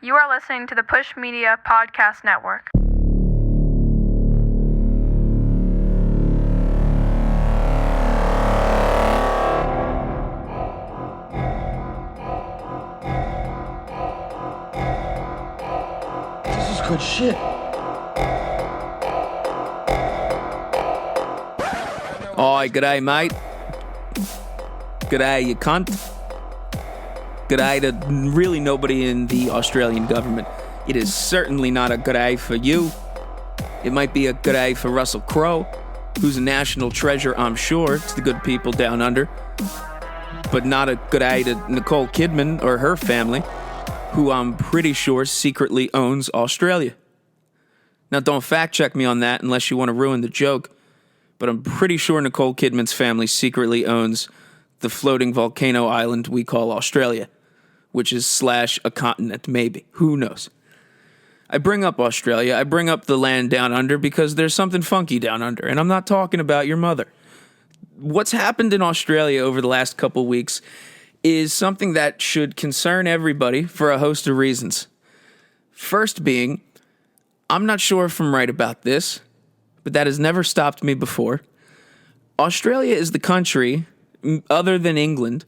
You are listening to the Push Media Podcast Network. This is good shit. Oi, g'day, mate. G'day, you cunt. G'day to really nobody in the Australian government. It is certainly not a g'day for you. It might be a g'day for Russell Crowe, who's a national treasure, I'm sure, to the good people down under. But not a g'day to Nicole Kidman or her family, who I'm pretty sure secretly owns Australia. Now, don't fact check me on that unless you want to ruin the joke, but I'm pretty sure Nicole Kidman's family secretly owns the floating volcano island we call Australia, which is / a continent, maybe. Who knows? I bring up Australia, I bring up the land down under because there's something funky down under, and I'm not talking about your mother. What's happened in Australia over the last couple weeks is something that should concern everybody for a host of reasons. First being, I'm not sure if I'm right about this, but that has never stopped me before. Australia is the country, other than England,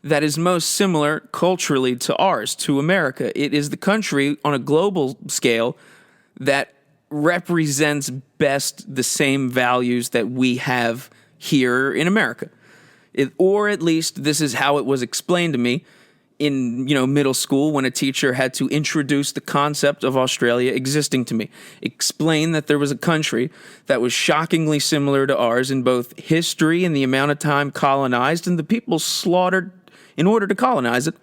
that is most similar culturally to ours, to America. It is the country on a global scale that represents best the same values that we have here in America. Or at least this is how it was explained to me in, middle school when a teacher had to introduce the concept of Australia existing to me. Explain that there was a country that was shockingly similar to ours in both history and the amount of time colonized and the people slaughtered in order to colonize it.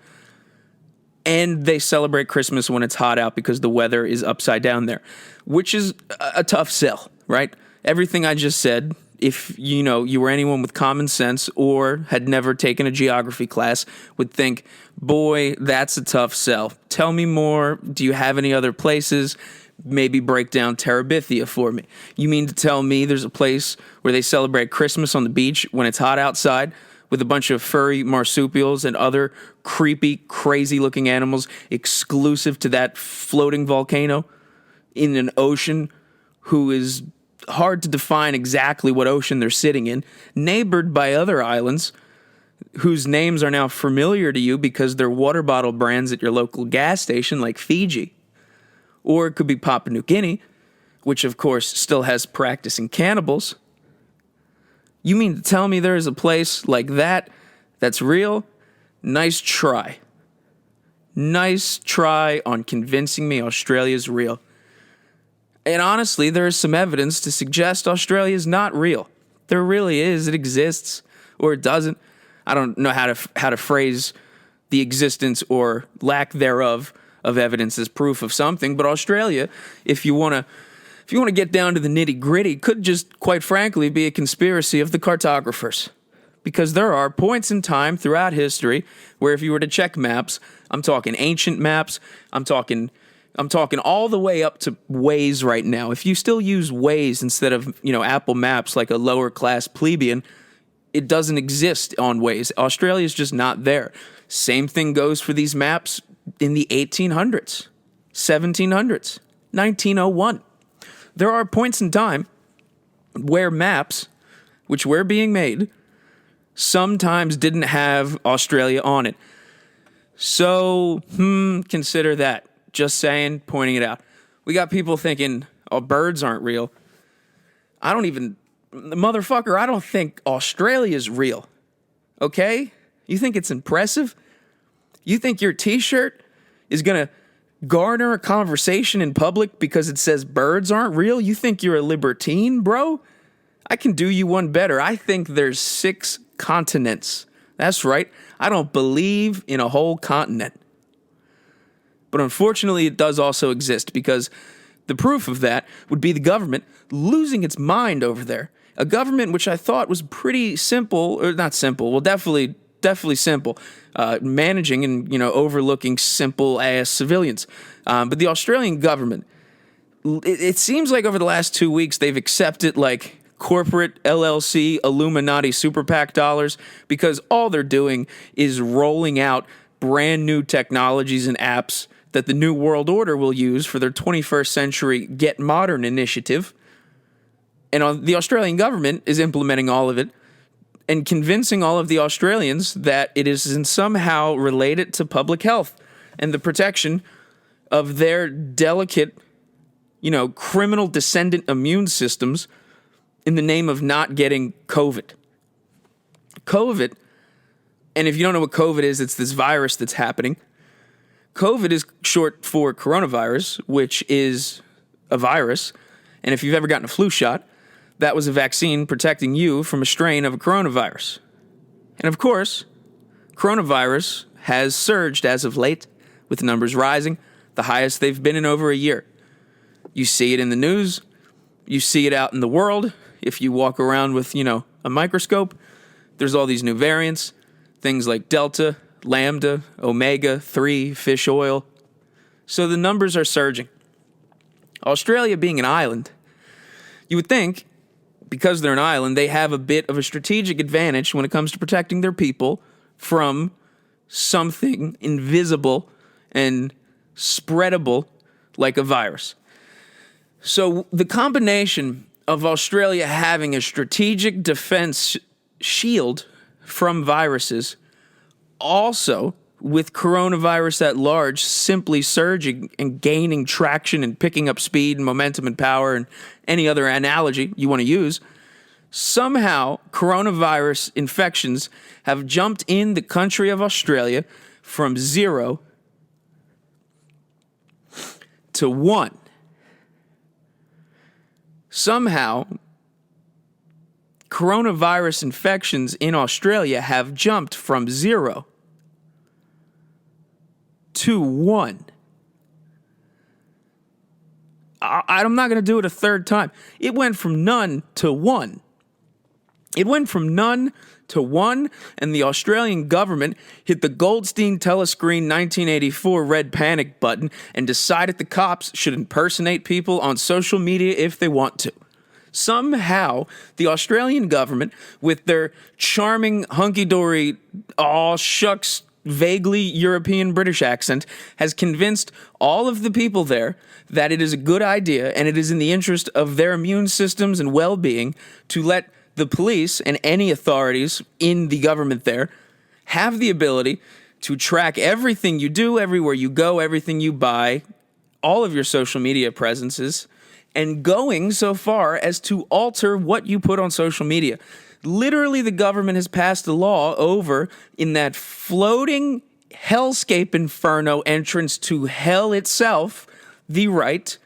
And they celebrate Christmas when it's hot out because the weather is upside down there, which is a tough sell, right? Everything I just said, if you were anyone with common sense or had never taken a geography class, would think, boy, that's a tough sell. Tell me more. Do you have any other places? Maybe break down Terabithia for me. You mean to tell me there's a place where they celebrate Christmas on the beach when it's hot outside with a bunch of furry marsupials and other creepy, crazy-looking animals exclusive to that floating volcano in an ocean who is hard to define exactly what ocean they're sitting in, neighbored by other islands whose names are now familiar to you because they're water bottle brands at your local gas station like Fiji. Or it could be Papua New Guinea, which of course still has practicing cannibals. You mean to tell me there is a place like that that's real? Nice try. Nice try on convincing me Australia's real. And honestly, there is some evidence to suggest Australia is not real. There really is. It exists, or it doesn't. I don't know how to phrase the existence or lack thereof of evidence as proof of something. But Australia, if you want to get down to the nitty-gritty, could just, quite frankly, be a conspiracy of the cartographers. Because there are points in time throughout history where if you were to check maps, I'm talking ancient maps, I'm talking all the way up to Waze right now. If you still use Waze instead of, Apple Maps like a lower-class plebeian, it doesn't exist on Waze. Australia's just not there. Same thing goes for these maps in the 1800s, 1700s, 1901. There are points in time where maps, which were being made, sometimes didn't have Australia on it. So, consider that. Just saying, pointing it out. We got people thinking, birds aren't real. I don't think Australia's real. Okay? You think it's impressive? You think your t-shirt is going to garner a conversation in public because it says birds aren't real? You think you're a libertine, bro? I can do you one better. I think there's 6 continents. That's right. I don't believe in a whole continent. But unfortunately, it does also exist because the proof of that would be the government losing its mind over there. A government which I thought was pretty simple, or not simple, well, definitely simple, managing and, overlooking simple-ass civilians. But the Australian government, it seems like over the last 2 weeks, they've accepted, corporate LLC Illuminati super PAC dollars because all they're doing is rolling out brand new technologies and apps that the New World Order will use for their 21st century Get Modern initiative. And the Australian government is implementing all of it and convincing all of the Australians that it is somehow related to public health and the protection of their delicate, criminal descendant immune systems in the name of not getting COVID. COVID, and if you don't know what COVID is, it's this virus that's happening. COVID is short for coronavirus, which is a virus. And if you've ever gotten a flu shot, that was a vaccine protecting you from a strain of a coronavirus. And of course, coronavirus has surged as of late, with numbers rising, the highest they've been in over a year. You see it in the news. You see it out in the world. If you walk around with, a microscope, there's all these new variants, things like Delta, Lambda, Omega, 3, fish oil. So the numbers are surging. Australia being an island, you would think, because they're an island, they have a bit of a strategic advantage when it comes to protecting their people from something invisible and spreadable like a virus. So the combination of Australia having a strategic defense shield from viruses, also with coronavirus at large simply surging and gaining traction and picking up speed and momentum and power and any other analogy you want to use, somehow coronavirus infections have jumped in the country of Australia from 0 to 1. Somehow, coronavirus infections in Australia have jumped from 0 to 1. I'm not going to do it a third time. It went from none to 1. It went from none to 1, and the Australian government hit the Goldstein telescreen 1984 red panic button and decided the cops should impersonate people on social media if they want to. Somehow, the Australian government, with their charming, hunky-dory, aw shucks, vaguely European British accent, has convinced all of the people there that it is a good idea and it is in the interest of their immune systems and well-being to let the police and any authorities in the government there have the ability to track everything you do, everywhere you go, everything you buy, all of your social media presences, and going so far as to alter what you put on social media. Literally, the government has passed a law over in that floating hellscape inferno entrance to hell itself, the right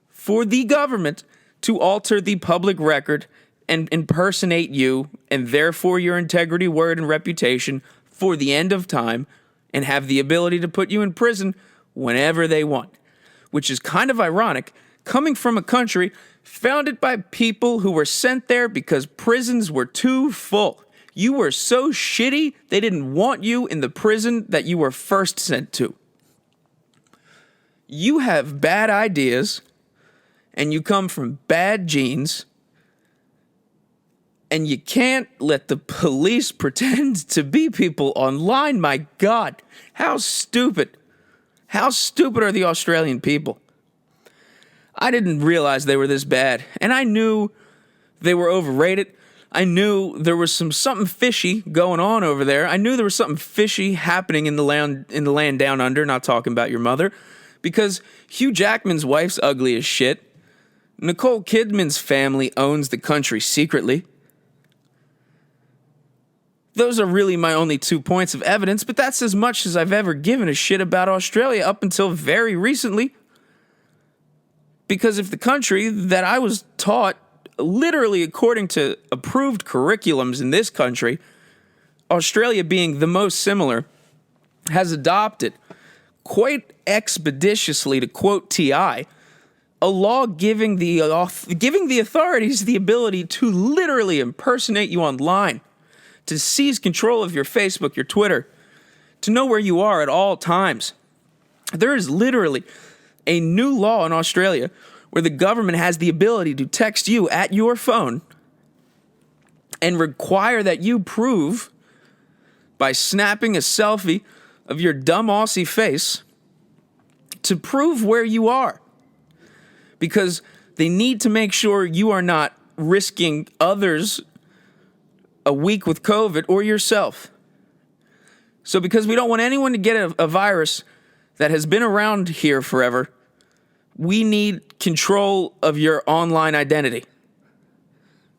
for the government to alter the public record and impersonate you and therefore your integrity, word, and reputation for the end of time and have the ability to put you in prison whenever they want. Which is kind of ironic, coming from a country founded by people who were sent there because prisons were too full. You were so shitty, they didn't want you in the prison that you were first sent to. You have bad ideas, and you come from bad genes, and you can't let the police pretend to be people online. My God, how stupid. How stupid are the Australian people? I didn't realize they were this bad, and I knew they were overrated. I knew there was something fishy going on over there. I knew there was something fishy happening in the land down under, not talking about your mother, because Hugh Jackman's wife's ugly as shit. Nicole Kidman's family owns the country secretly. Those are really my only 2 points of evidence, but that's as much as I've ever given a shit about Australia up until very recently. Because if the country that I was taught, literally according to approved curriculums in this country, Australia being the most similar, has adopted, quite expeditiously to quote T.I., a law giving the authorities the ability to literally impersonate you online, to seize control of your Facebook, your Twitter, to know where you are at all times. There is literally a new law in Australia where the government has the ability to text you at your phone and require that you prove by snapping a selfie of your dumb Aussie face to prove where you are. Because they need to make sure you are not risking others a week with COVID or yourself. So because we don't want anyone to get a virus that has been around here forever, we need control of your online identity.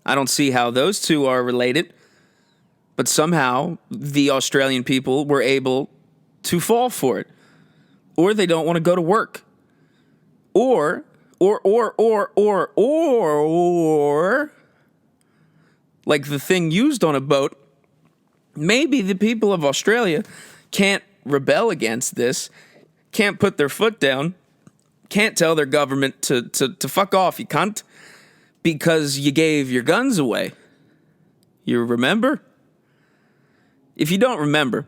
I don't see how those two are related, but somehow the Australian people were able to fall for it. Or they don't want to go to work. Or, like the thing used on a boat, maybe the people of Australia can't rebel against this, can't put their foot down, can't tell their government to fuck off, you cunt, because you gave your guns away. You remember? If you don't remember,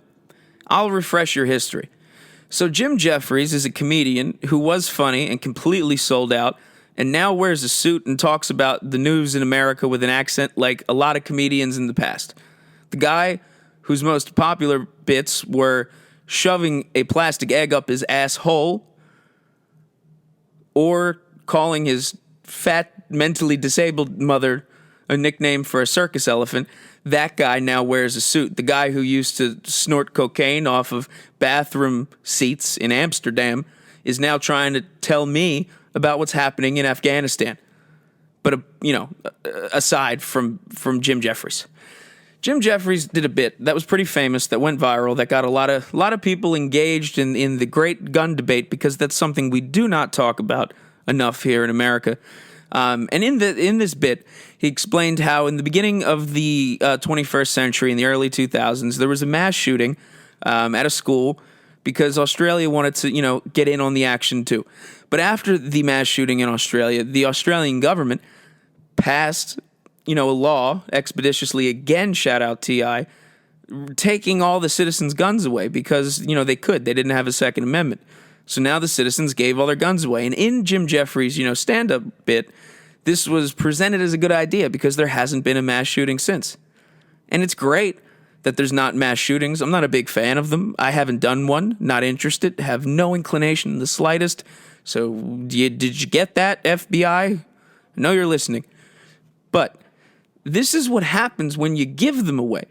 I'll refresh your history. So Jim Jeffries is a comedian who was funny and completely sold out, and now wears a suit and talks about the news in America with an accent like a lot of comedians in the past. The guy whose most popular bits were shoving a plastic egg up his asshole or calling his fat, mentally disabled mother a nickname for a circus elephant. That guy now wears a suit. The guy who used to snort cocaine off of bathroom seats in Amsterdam is now trying to tell me about what's happening in Afghanistan. But, aside from Jim Jeffries. Jim Jeffries did a bit that was pretty famous, that went viral, that got a lot of people engaged in the great gun debate, because that's something we do not talk about enough here in America. And in this bit, he explained how in the beginning of the 21st century, in the early 2000s, there was a mass shooting at a school because Australia wanted to, get in on the action too. But after the mass shooting in Australia, the Australian government passed, a law expeditiously, again, shout out TI, taking all the citizens' guns away because, they could. They didn't have a Second Amendment. So now the citizens gave all their guns away. And in Jim Jeffries', stand-up bit, this was presented as a good idea because there hasn't been a mass shooting since. And it's great that there's not mass shootings. I'm not a big fan of them. I haven't done one, not interested, have no inclination in the slightest. So did you get that, FBI? I know you're listening. But this is what happens when you give them away.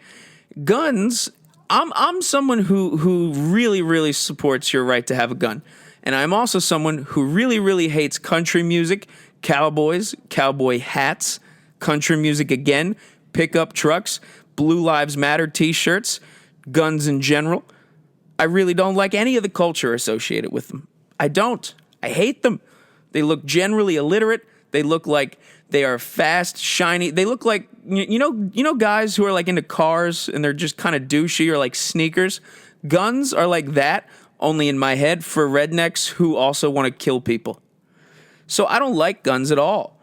Guns, I'm someone who really, really supports your right to have a gun. And I'm also someone who really, really hates country music, cowboys, cowboy hats, country music again, pickup trucks, Blue Lives Matter t-shirts, guns in general. I really don't like any of the culture associated with them. I don't. I hate them. They look generally illiterate. They look like they are fast, shiny. They look like, guys who are like into cars and they're just kind of douchey, or like sneakers. Guns are like that, only in my head, for rednecks who also want to kill people. So I don't like guns at all.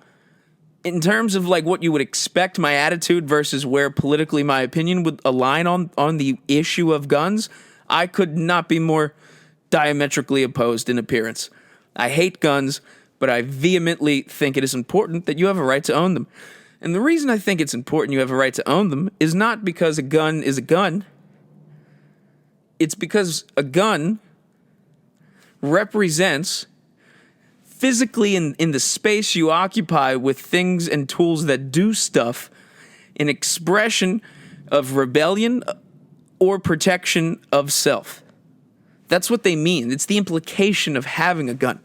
In terms of like what you would expect my attitude versus where politically my opinion would align on the issue of guns, I could not be more diametrically opposed in appearance. I hate guns, but I vehemently think it is important that you have a right to own them. And the reason I think it's important you have a right to own them is not because a gun is a gun. It's because a gun represents, physically in the space you occupy with things and tools that do stuff, an expression of rebellion or protection of self. That's what they mean. It's the implication of having a gun.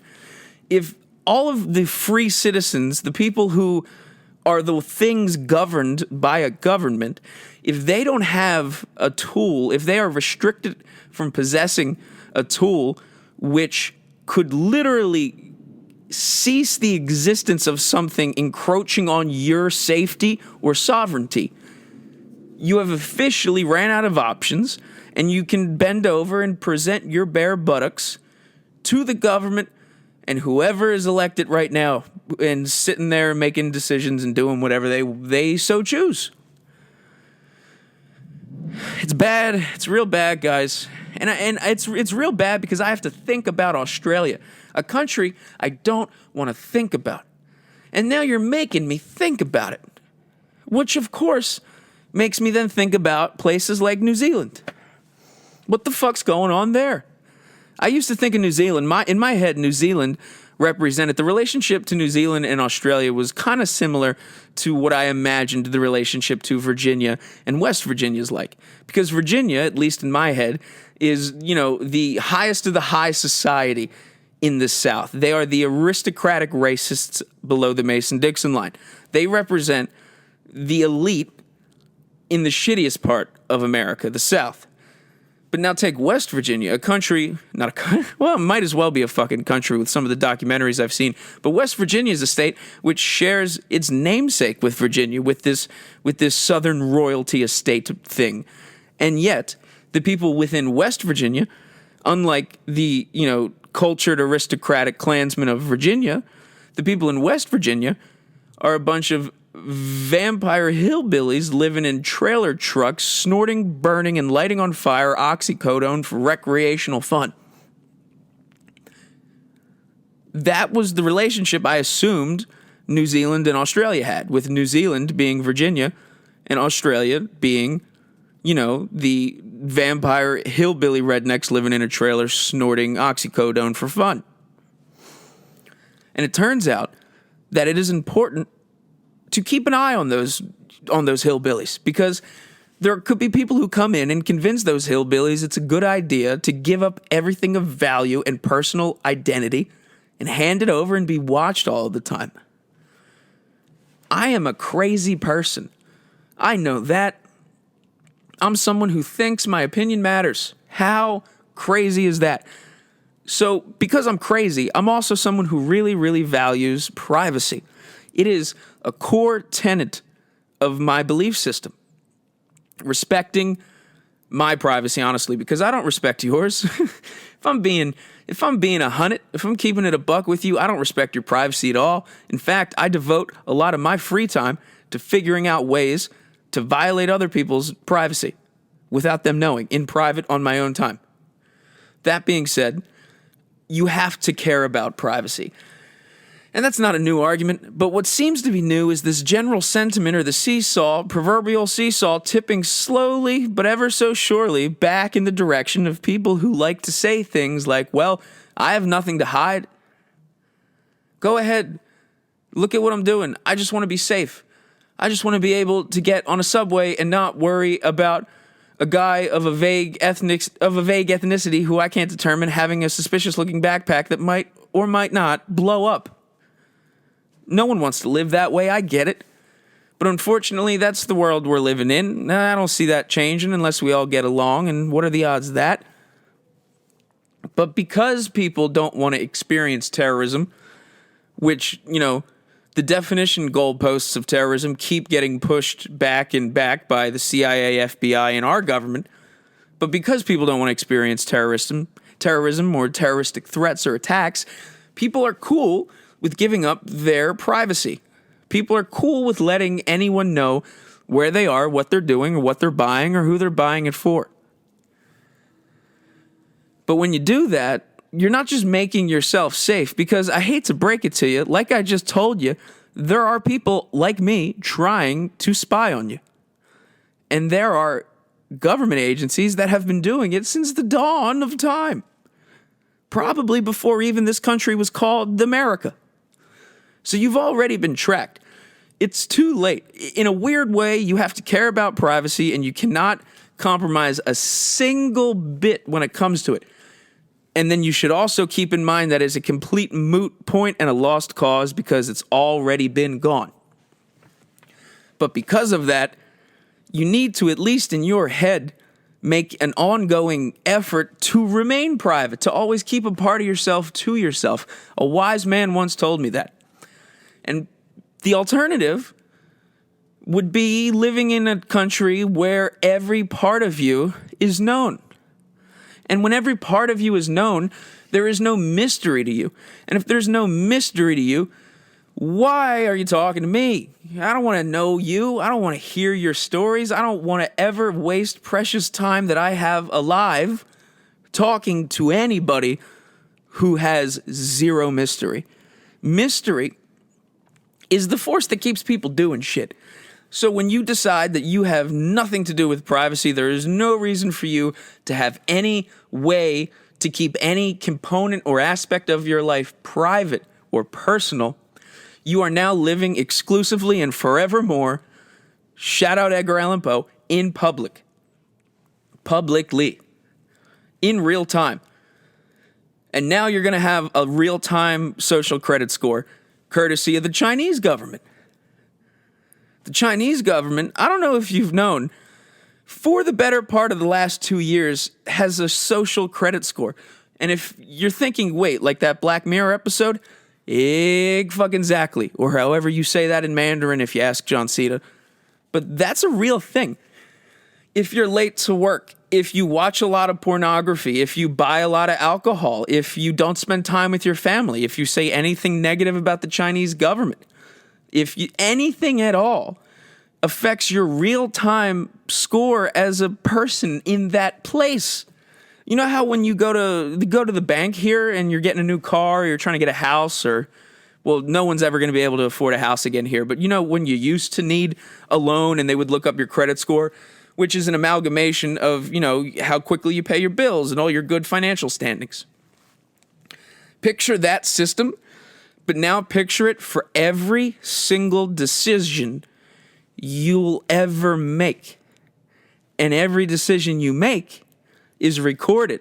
If all of the free citizens, the people who are the things governed by a government, if they don't have a tool, if they are restricted from possessing a tool which could literally cease the existence of something encroaching on your safety or sovereignty, you have officially ran out of options, and you can bend over and present your bare buttocks to the government and whoever is elected right now and sitting there making decisions and doing whatever they so choose. It's bad. It's real bad, guys. And it's real bad because I have to think about Australia, a country I don't want to think about. And now you're making me think about it, which of course makes me then think about places like New Zealand. What the fuck's going on there? I used to think of New Zealand, in my head, New Zealand represented, the relationship to New Zealand and Australia was kind of similar to what I imagined the relationship to Virginia and West Virginia is like. Because Virginia, at least in my head, is, the highest of the high society in the South. They are the aristocratic racists below the Mason-Dixon line. They represent the elite in the shittiest part of America, the South. But now take West Virginia, a country, it might as well be a fucking country with some of the documentaries I've seen. But West Virginia is a state which shares its namesake with Virginia, with this Southern royalty estate thing. And yet, the people within West Virginia, unlike the, cultured aristocratic Klansmen of Virginia, the people in West Virginia are a bunch of vampire hillbillies living in trailer trucks, snorting, burning, and lighting on fire oxycodone for recreational fun. That was the relationship I assumed New Zealand and Australia had, with New Zealand being Virginia and Australia being, the vampire hillbilly rednecks living in a trailer snorting oxycodone for fun. And it turns out that it is important to keep an eye on those hillbillies, because there could be people who come in and convince those hillbillies it's a good idea to give up everything of value and personal identity and hand it over and be watched all the time. I am a crazy person. I know that. I'm someone who thinks my opinion matters. How crazy is that? So, because I'm crazy, I'm also someone who really, really values privacy. It is a core tenet of my belief system. Respecting my privacy, honestly, because I don't respect yours. If I'm being if I'm keeping it a buck with you, I don't respect your privacy at all. In fact, I devote a lot of my free time to figuring out ways to violate other people's privacy without them knowing, in private, on my own time. That being said, you have to care about privacy. And that's not a new argument, but what seems to be new is this general sentiment, or the proverbial seesaw, tipping slowly but ever so surely back in the direction of people who like to say things like, well, I have nothing to hide. Go ahead. Look at what I'm doing. I just want to be safe. I just want to be able to get on a subway and not worry about a guy of a vague ethnicity who I can't determine having a suspicious-looking backpack that might or might not blow up. No one wants to live that way, I get it. But unfortunately, that's the world we're living in. I don't see that changing unless we all get along, and what are the odds of that? But because people don't want to experience terrorism, which, the definition goalposts of terrorism keep getting pushed back and back by the CIA, FBI, and our government, but because people don't want to experience terrorism or terroristic threats or attacks, people are cool with giving up their privacy. People are cool with letting anyone know where they are, what they're doing, or what they're buying, or who they're buying it for. But when you do that, you're not just making yourself safe, because I hate to break it to you, like I just told you, there are people like me trying to spy on you. And there are government agencies that have been doing it since the dawn of time. Probably before even this country was called America. So you've already been tracked. It's too late. In a weird way, you have to care about privacy, and you cannot compromise a single bit when it comes to it. And then you should also keep in mind that it's a complete moot point and a lost cause, because it's already been gone. But because of that, you need to, at least in your head, make an ongoing effort to remain private, to always keep a part of yourself to yourself. A wise man once told me that. And the alternative would be living in a country where every part of you is known. And when every part of you is known, there is no mystery to you. And if there's no mystery to you, why are you talking to me? I don't want to know you. I don't want to hear your stories. I don't want to ever waste precious time that I have alive talking to anybody who has zero mystery. Mystery is the force that keeps people doing shit. So when you decide that you have nothing to do with privacy, there is no reason for you to have any way to keep any component or aspect of your life private or personal, you are now living exclusively and forevermore, shout out Edgar Allan Poe, in public. Publicly. In real time. And now you're going to have a real-time social credit score courtesy of the Chinese government. The Chinese government, I don't know if you've known, for the better part of the last 2 years, has a social credit score. And if you're thinking, wait, like that Black Mirror episode? Fucking exactly. Or however you say that in Mandarin if you ask John Cena. But that's a real thing. If you're late to work, if you watch a lot of pornography, if you buy a lot of alcohol, if you don't spend time with your family, if you say anything negative about the Chinese government, anything at all affects your real-time score as a person in that place. You know how when you go to the bank here and you're getting a new car, or you're trying to get a house, or, well, no one's ever going to be able to afford a house again here, but you know when you used to need a loan and they would look up your credit score, which is an amalgamation of, how quickly you pay your bills and all your good financial standings. Picture that system, but now picture it for every single decision you'll ever make. And every decision you make is recorded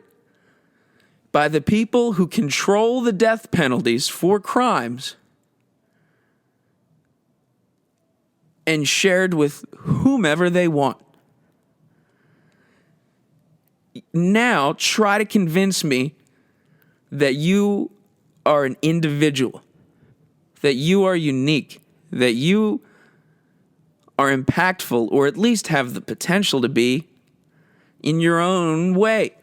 by the people who control the death penalties for crimes and shared with whomever they want. Now try to convince me that you are an individual, that you are unique, that you are impactful, or at least have the potential to be in your own way.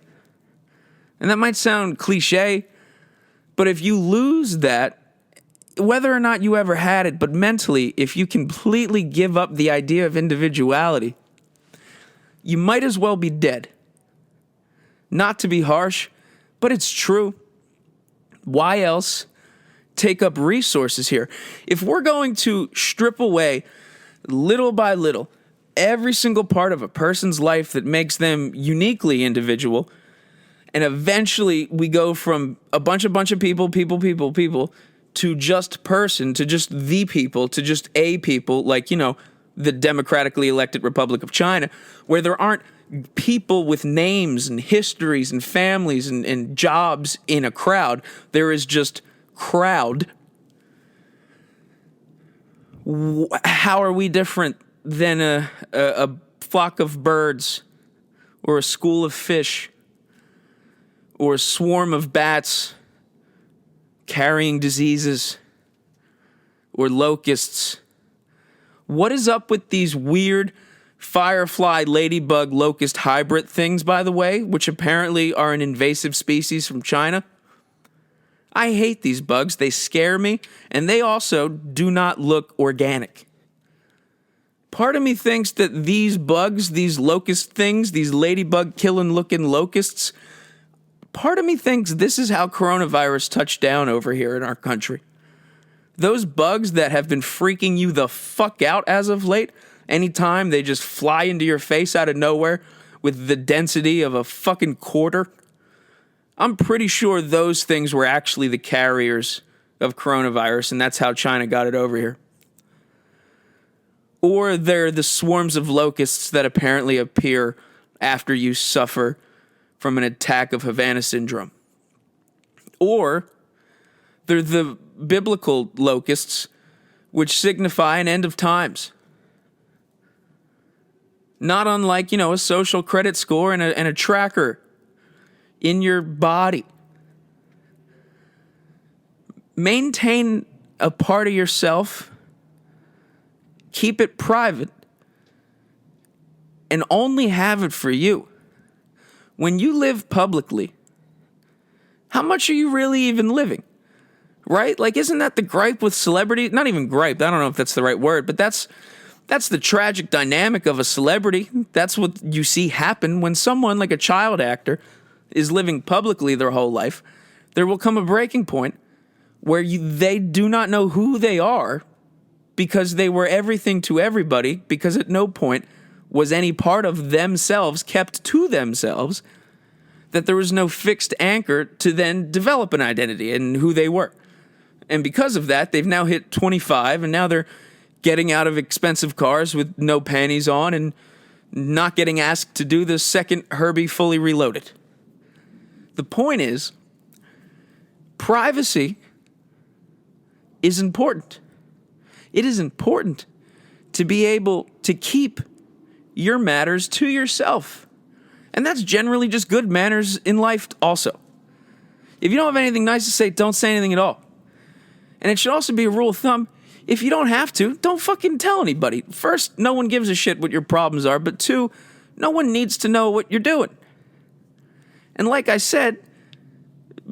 And that might sound cliche, but if you lose that, whether or not you ever had it, but mentally, if you completely give up the idea of individuality, you might as well be dead. Not to be harsh, but it's true. Why else take up resources here? If we're going to strip away, little by little, every single part of a person's life that makes them uniquely individual, and eventually we go from a bunch of people, to just person, to just the people, to just a people, like, the democratically elected Republic of China, where there aren't people with names and histories and families and jobs in a crowd. There is just crowd. How are we different than a flock of birds, or a school of fish, or a swarm of bats carrying diseases, or locusts? What is up with these weird firefly, ladybug, locust hybrid things, by the way, which apparently are an invasive species from China? I hate these bugs. They scare me, and they also do not look organic. Part of me thinks that these bugs, these locust things, these ladybug killing looking locusts, part of me thinks this is how coronavirus touched down over here in our country. Those bugs that have been freaking you the fuck out as of late, anytime they just fly into your face out of nowhere with the density of a fucking quarter, I'm pretty sure those things were actually the carriers of coronavirus, and that's how China got it over here. Or they're the swarms of locusts that apparently appear after you suffer from an attack of Havana syndrome. Or they're the biblical locusts, which signify an end of times. Not unlike, a social credit score and a tracker in your body. Maintain a part of yourself, keep it private, and only have it for you. When you live publicly, how much are you really even living? Right? Like, isn't that the gripe with celebrity? Not even gripe, I don't know if that's the right word, but that's the tragic dynamic of a celebrity. That's what you see happen when someone like a child actor is living publicly their whole life. There will come a breaking point where they do not know who they are because they were everything to everybody, because at no point was any part of themselves kept to themselves. that there was no fixed anchor to then develop an identity and who they were. And because of that, they've now hit 25, and now they're getting out of expensive cars with no panties on and not getting asked to do the second Herbie Fully Reloaded. The point is, privacy is important. It is important to be able to keep your matters to yourself. And that's generally just good manners in life also. If you don't have anything nice to say, don't say anything at all. And it should also be a rule of thumb, if you don't have to, don't fucking tell anybody. First, no one gives a shit what your problems are, but two, no one needs to know what you're doing. And like I said,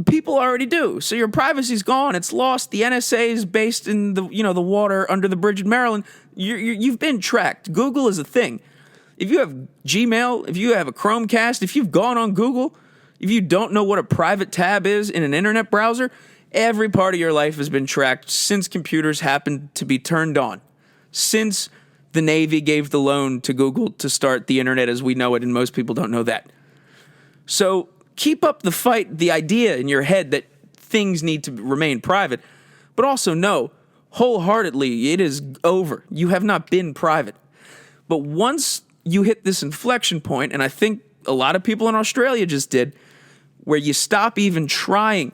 people already do. So your privacy's gone. It's lost. The NSA is based in the water under the bridge in Maryland. You've been tracked. Google is a thing. If you have Gmail, if you have a Chromecast, if you've gone on Google, if you don't know what a private tab is in an internet browser, every part of your life has been tracked since computers happened to be turned on. Since the Navy gave the loan to Google to start the internet as we know it, and most people don't know that. So keep up the fight, the idea in your head that things need to remain private, but also know wholeheartedly it is over. You have not been private. But once you hit this inflection point, and I think a lot of people in Australia just did, where you stop even trying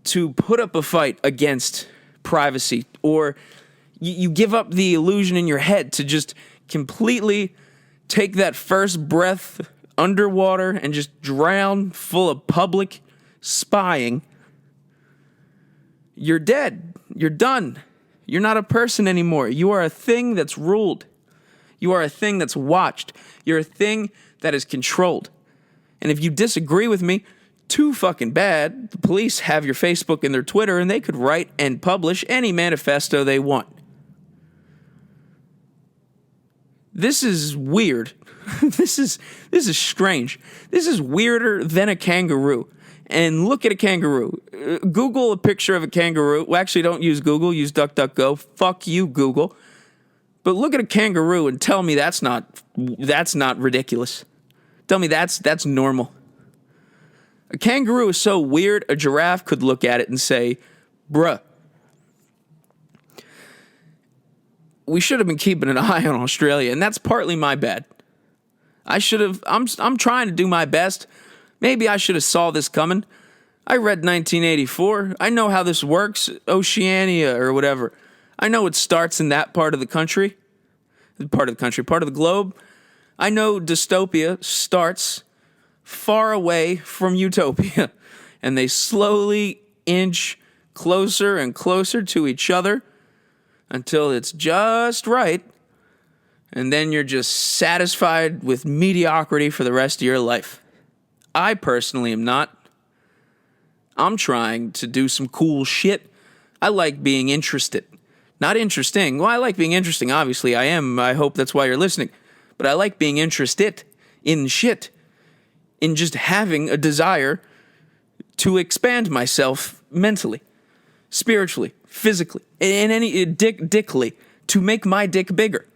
to put up a fight against privacy, or you give up the illusion in your head to just completely take that first breath underwater and just drown full of public spying, you're dead. You're done. You're not a person anymore. You are a thing that's ruled. You are a thing that's watched. You're a thing that is controlled. And if you disagree with me, too fucking bad. The police have your Facebook and their Twitter, and they could write and publish any manifesto they want. This is weird. This is strange. This is weirder than a kangaroo. And look at a kangaroo. Google a picture of a kangaroo. Well, actually, don't use Google. Use DuckDuckGo. Fuck you, Google. But look at a kangaroo and tell me that's not ridiculous. Tell me that's normal. A kangaroo is so weird, a giraffe could look at it and say, bruh, we should have been keeping an eye on Australia, and that's partly my bad. I'm trying to do my best. Maybe I should have saw this coming. I read 1984. I know how this works, Oceania or whatever. I know it starts in that part of the part of the globe. I know dystopia starts far away from utopia, and they slowly inch closer and closer to each other until it's just right, and then you're just satisfied with mediocrity for the rest of your life. I personally am not. I'm trying to do some cool shit. I like being interested. Not interesting. Well, I like being interesting, obviously. I am. I hope that's why you're listening. But I like being interested in shit. In just having a desire to expand myself mentally, spiritually, physically, and any dickly, to make my dick bigger.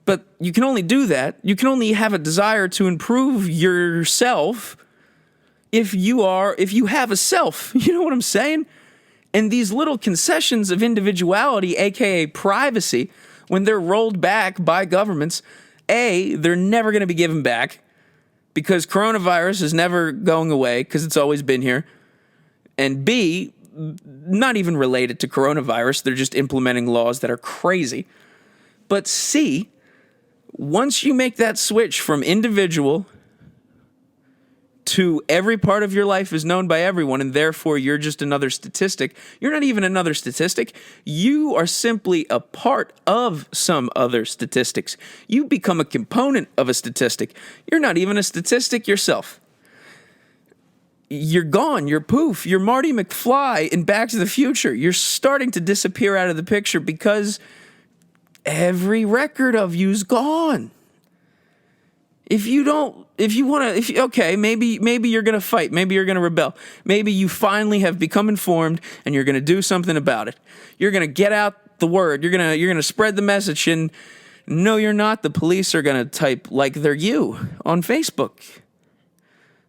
But you can only do that. You can only have a desire to improve yourself if you have a self. You know what I'm saying? And these little concessions of individuality, aka privacy, when they're rolled back by governments, A, they're never going to be given back because coronavirus is never going away because it's always been here. And B, not even related to coronavirus, they're just implementing laws that are crazy. But C, once you make that switch from individual to every part of your life is known by everyone, and therefore you're just another statistic. You're not even another statistic. You are simply a part of some other statistics. You become a component of a statistic. You're not even a statistic yourself. You're gone. You're poof. You're Marty McFly in Back to the Future. You're starting to disappear out of the picture because every record of you's gone. Maybe you're going to fight. Maybe you're going to rebel. Maybe you finally have become informed and you're going to do something about it. You're going to get out the word. You're going to spread the message, and no, you're not. The police are going to type like they're you on Facebook.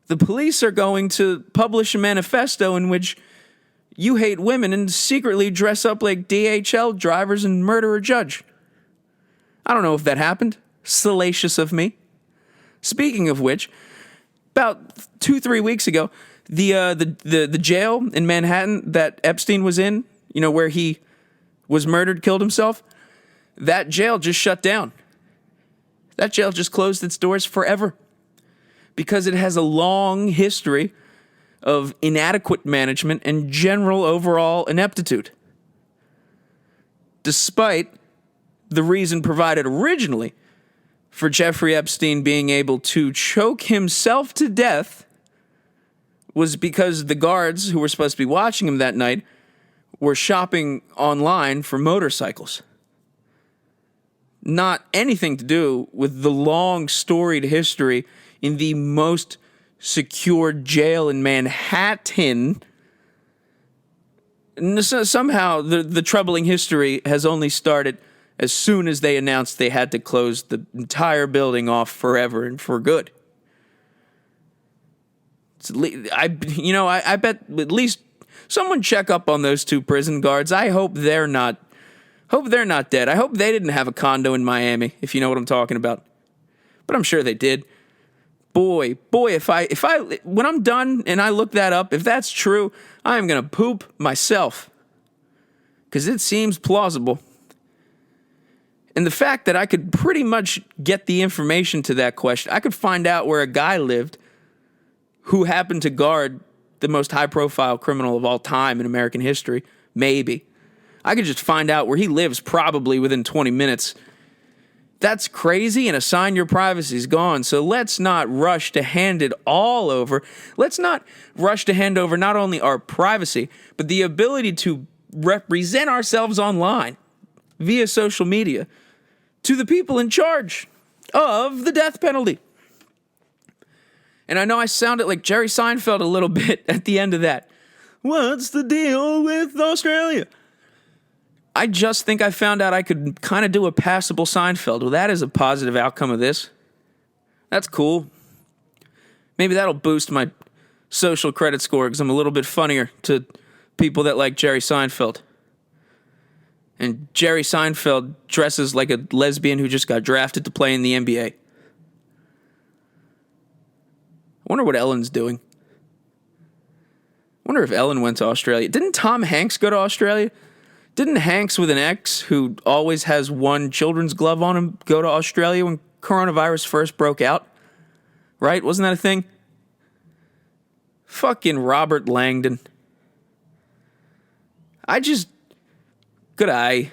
The police are going to publish a manifesto in which you hate women and secretly dress up like DHL drivers and murder a judge. I don't know if that happened. Salacious of me. Speaking of which, about 2-3 weeks ago, the jail in Manhattan that Epstein was in, where he was murdered, killed himself, that jail just shut down. That jail just closed its doors forever because it has a long history of inadequate management and general overall ineptitude. Despite the reason provided originally for Jeffrey Epstein being able to choke himself to death was because the guards who were supposed to be watching him that night were shopping online for motorcycles. Not anything to do with the long storied history in the most secure jail in Manhattan. Somehow the troubling history has only started as soon as they announced they had to close the entire building off forever and for good. I bet at least someone check up on those 2 prison guards. I hope they're not dead. I hope they didn't have a condo in Miami, if you know what I'm talking about. But I'm sure they did. Boy, if I when I'm done and I look that up, if that's true, I am going to poop myself. Because it seems plausible. And the fact that I could pretty much get the information to that question, I could find out where a guy lived who happened to guard the most high-profile criminal of all time in American history, maybe. I could just find out where he lives probably within 20 minutes. That's crazy, and a sign your privacy is gone. So let's not rush to hand it all over. Let's not rush to hand over not only our privacy, but the ability to represent ourselves online via social media to the people in charge of the death penalty. And I know I sounded like Jerry Seinfeld a little bit at the end of that. What's the deal with Australia? I just think I found out I could kind of do a passable Seinfeld. Well, that is a positive outcome of this. That's cool. Maybe that'll boost my social credit score because I'm a little bit funnier to people that like Jerry Seinfeld. And Jerry Seinfeld dresses like a lesbian who just got drafted to play in the NBA. I wonder what Ellen's doing. I wonder if Ellen went to Australia. Didn't Tom Hanks go to Australia? Didn't Hanks with an X, who always has one children's glove on him, go to Australia when coronavirus first broke out? Right? Wasn't that a thing? Fucking Robert Langdon. Good eye.